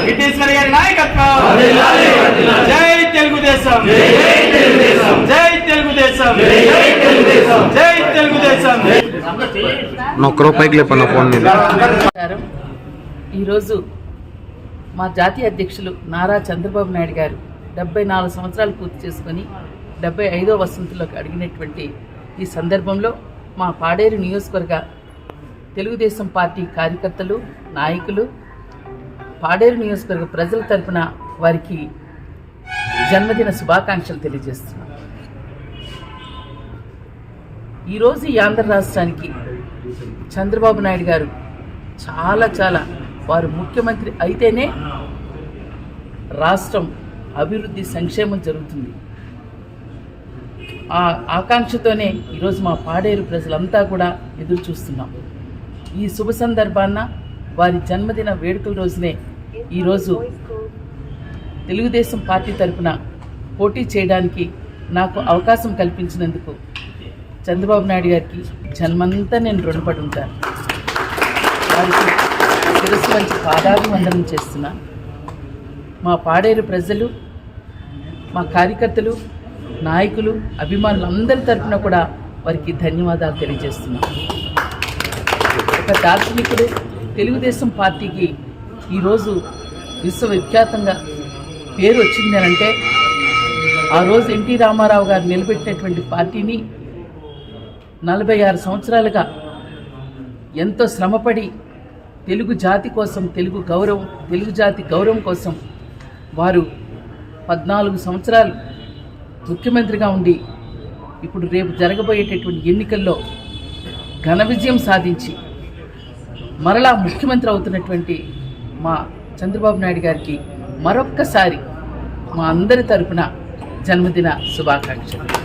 గిట్టేశ్వర గారి నాయకత్వం. జై తెలుగుదేశం, జై తెలుగుదేశం, జై తెలుగుదేశం. ఈరోజు మా జాతీయ అధ్యక్షులు నారా చంద్రబాబు నాయుడు గారు 74 సంవత్సరాలు పూర్తి చేసుకొని 75వ వసంతంలోకి అడిగినటువంటి ఈ సందర్భంలో మా పాడేరు నియోజకవర్గ తెలుగుదేశం పార్టీ కార్యకర్తలు, నాయకులు, పాడేరు నియోజకవర్గ ప్రజల తరపున వారికి జన్మదిన శుభాకాంక్షలు తెలియజేస్తున్నాం. ఈరోజు ఈ ఆంధ్ర రాష్ట్రానికి చంద్రబాబు నాయుడు గారు చాలా వారు ముఖ్యమంత్రి అయితేనే రాష్ట్రం అభివృద్ధి, సంక్షేమం జరుగుతుంది. ఆ ఆకాంక్షతోనే ఈరోజు మా పాడేరు ప్రజలంతా కూడా ఎదురు చూస్తున్నాం. ఈ శుభ సందర్భాన్న వారి జన్మదిన వేడుకల రోజునే ఈరోజు తెలుగుదేశం పార్టీ తరఫున పోటీ చేయడానికి నాకు అవకాశం కల్పించినందుకు చంద్రబాబు నాయుడు గారికి జన్మంతా నేను రుణపడి ఉంటాను. వారికి శిరస్సు వంచి పాదాభివందనం చేస్తున్నా. మా పాడేరు ప్రజలు, మా కార్యకర్తలు, నాయకులు, అభిమానులు అందరి తరఫున కూడా వారికి ధన్యవాదాలు తెలియజేస్తున్నాం. ఒక దార్శనికుడు తెలుగుదేశం పార్టీకి ఈరోజు విశ్వవిఖ్యాతంగా పేరు వచ్చింది అంటే ఆ రోజు ఎన్టీ రామారావు గారు నిలబెట్టినటువంటి పార్టీని 46 సంవత్సరాలుగా ఎంతో శ్రమపడి తెలుగు జాతి కోసం, తెలుగు జాతి గౌరవం కోసం వారు 14 సంవత్సరాలు ముఖ్యమంత్రిగా ఉండి ఇప్పుడు రేపు జరగబోయేటటువంటి ఎన్నికల్లో ఘన విజయం సాధించి మరలా ముఖ్యమంత్రి అవుతున్నటువంటి మా చంద్రబాబు నాయుడు గారికి మరొక్కసారి మా అందరి తరపున జన్మదిన శుభాకాంక్షలు.